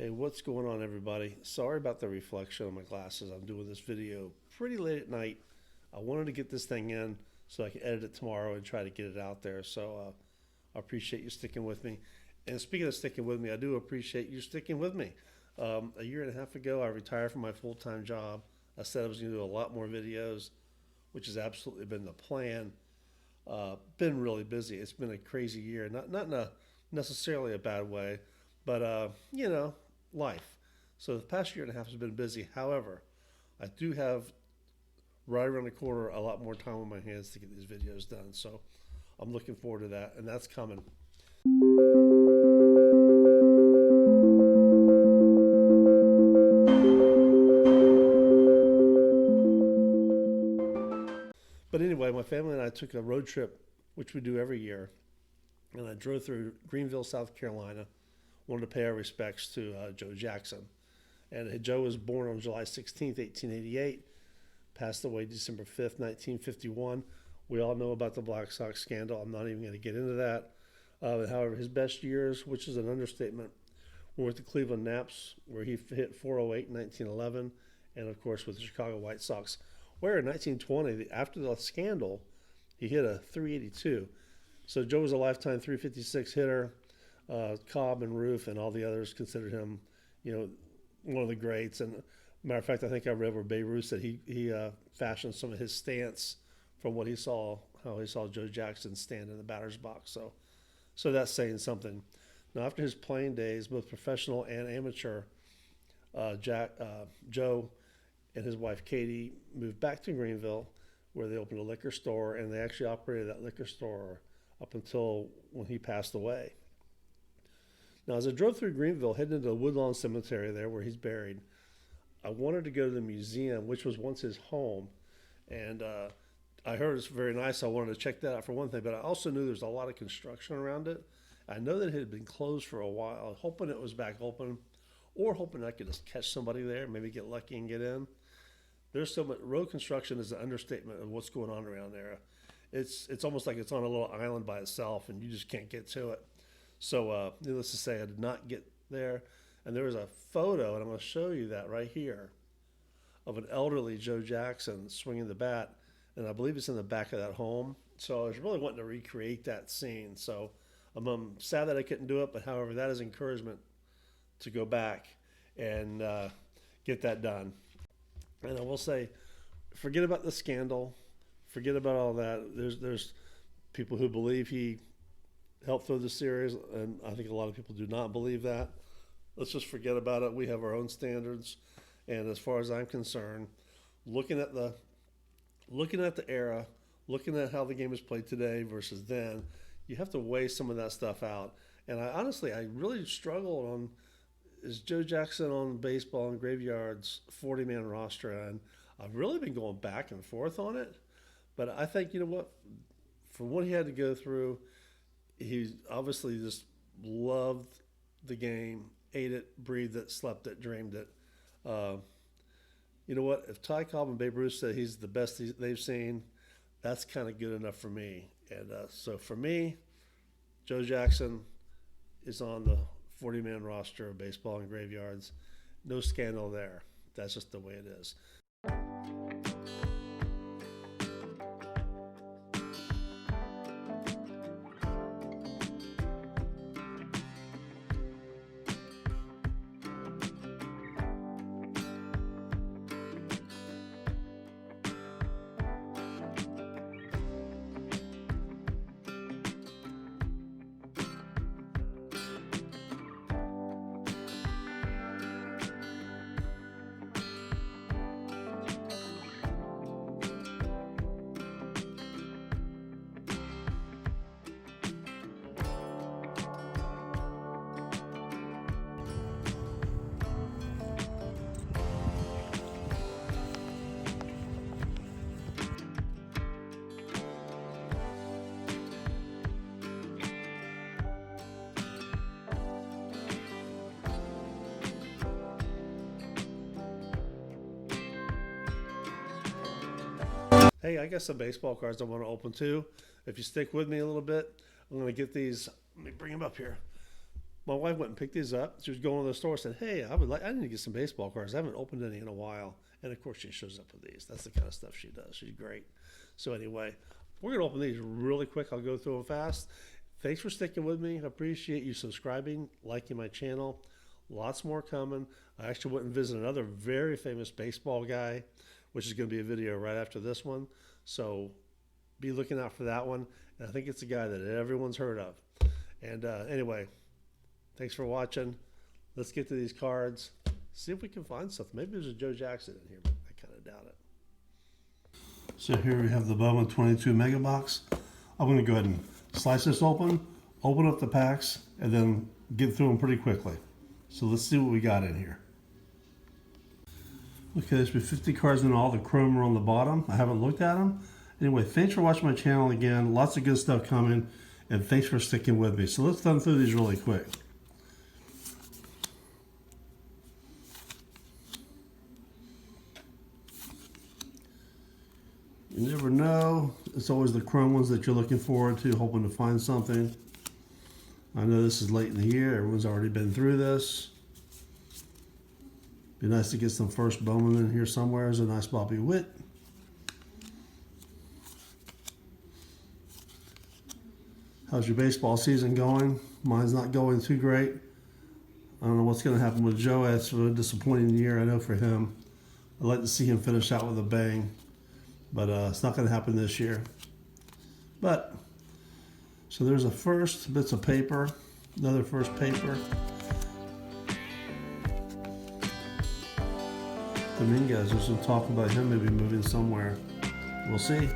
Hey, what's going on, everybody? Sorry about the reflection on my glasses. I'm doing this video pretty late at night. I wanted to get this thing in so I can edit it tomorrow and try to get it out there. So I appreciate you sticking with me. And speaking of sticking with me, I do appreciate you sticking with me. A year and a half ago, I retired from my full-time job. I said I was going to do a lot more videos, which has absolutely been the plan. Been really busy. It's been a crazy year, not in a necessarily a bad way, but life. So the past year and a half has been busy. However, I do have right around the corner a lot more time on my hands to get these videos done. So I'm looking forward to that, and that's coming. But anyway, my family and I took a road trip, which we do every year, and I drove through Greenville, South Carolina. Wanted to pay our respects to Joe Jackson. And Joe was born on July 16th, 1888, passed away December 5th, 1951. We all know about the Black Sox scandal. I'm not even going to get into that. However, his best years, which is an understatement, were with the Cleveland Naps, where he hit 408 in 1911, and of course with the Chicago White Sox, where in 1920, after the scandal, he hit a 382. So Joe was a lifetime 356 hitter. Cobb and Roof and all the others considered him, one of the greats. And matter of fact, I think I read where Babe Ruth said he fashioned some of his stance from what he saw, how he saw Joe Jackson stand in the batter's box. So that's saying something. Now, after his playing days, both professional and amateur, Joe and his wife Katie moved back to Greenville, where they opened a liquor store, and they actually operated that liquor store up until when he passed away. Now, as I drove through Greenville, heading into the Woodlawn Cemetery there where he's buried, I wanted to go to the museum, which was once his home. And I heard it's very nice. I wanted to check that out for one thing, but I also knew there's a lot of construction around it. I know that it had been closed for a while, hoping it was back open, or hoping I could just catch somebody there, maybe get lucky and get in. There's so much, road construction is an understatement of what's going on around there. It's almost like it's on a little island by itself, and you just can't get to it. So needless to say, I did not get there. And there was a photo, and I'm going to show you that right here, of an elderly Joe Jackson swinging the bat. And I believe it's in the back of that home. So I was really wanting to recreate that scene. So I'm sad that I couldn't do it, but however, that is encouragement to go back and get that done. And I will say, forget about the scandal. Forget about all that. There's people who believe he helped throw the series, and I think a lot of people do not believe that. Let's just forget about it. We have our own standards, and as far as I'm concerned, looking at the era, looking at how the game is played today versus then, you have to weigh some of that stuff out. And I really struggled on, is Joe Jackson on baseball and graveyards 40-man roster, and I've really been going back and forth on it. But I think, for what he had to go through, he obviously just loved the game, ate it, breathed it, slept it, dreamed it. You know what? If Ty Cobb and Babe Ruth said he's the best they've seen, that's kind of good enough for me. And so for me, Joe Jackson is on the 40-man roster of baseball and graveyards. No scandal there. That's just the way it is. Hey, I got some baseball cards I want to open too. If you stick with me a little bit, I'm going to get these. Let me bring them up here. My wife went and picked these up. She was going to the store and said, hey, I need to get some baseball cards. I haven't opened any in a while. And of course she shows up with these. That's the kind of stuff she does. She's great. So anyway, we're going to open these really quick. I'll go through them fast. Thanks for sticking with me. I appreciate you subscribing, liking my channel. Lots more coming. I actually went and visited another very famous baseball guy, which is going to be a video right after this one. So be looking out for that one. And I think it's a guy that everyone's heard of. And anyway, thanks for watching. Let's get to these cards. See if we can find something. Maybe there's a Joe Jackson in here, but I kind of doubt it. So here we have the Bowman 22 Mega Box. I'm going to go ahead and slice this open up the packs, and then get through them pretty quickly. So let's see what we got in here. Okay, there's been 50 cards in all. The chrome are on the bottom. I haven't looked at them. Anyway, thanks for watching my channel again. Lots of good stuff coming, and thanks for sticking with me. So let's run through these really quick. You never know. It's always the chrome ones that you're looking forward to, hoping to find something. I know this is late in the year. Everyone's already been through this. Be nice to get some first Bowman in here somewhere. There's a nice Bobby Witt. How's your baseball season going? Mine's not going too great. I don't know what's going to happen with Joe. It's a disappointing year, I know, for him. I'd like to see him finish out with a bang, but it's not going to happen this year. But, so there's a first, bits of paper, another first paper. Dominguez, there's some talk about him maybe moving somewhere. We'll see.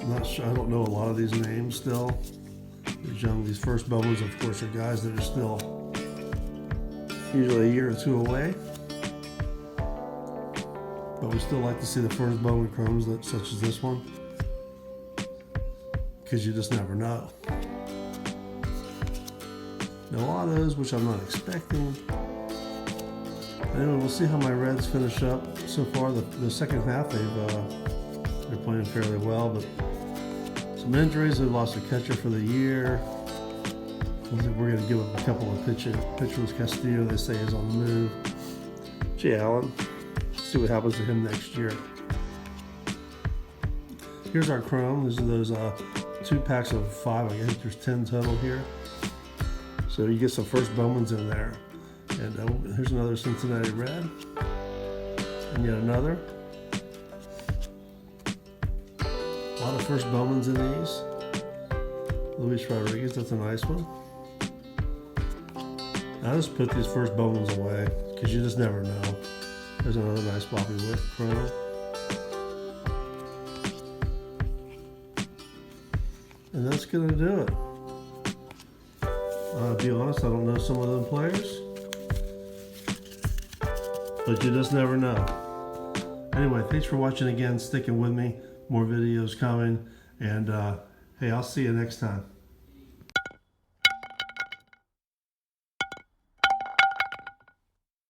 I'm not sure, I don't know a lot of these names still. These first Bowmans, of course, are guys that are still usually a year or two away. But we still like to see the first Bowman chromes, such as this one, because you just never know. No autos, which I'm not expecting. Anyway, we'll see how my Reds finish up. So far, the second half, they're playing fairly well, but some injuries. They've lost a catcher for the year. I think we're going to give up a couple of pitchers. Castillo, they say, is on the move. Jay Allen. See what happens to him next year. Here's our chrome. These are those 2 packs of 5. I think there's 10 total here. So you get some first Bowmans in there. And here's another Cincinnati Red. And yet another. A lot of first Bowmans in these. Luis Rodriguez, that's a nice one. I just put these first Bowmans away because you just never know. There's another nice Bobby Witt chrome. And that's going to do it. To be honest, I don't know some of them players. But you just never know. Anyway, thanks for watching again, sticking with me. More videos coming. And hey, I'll see you next time.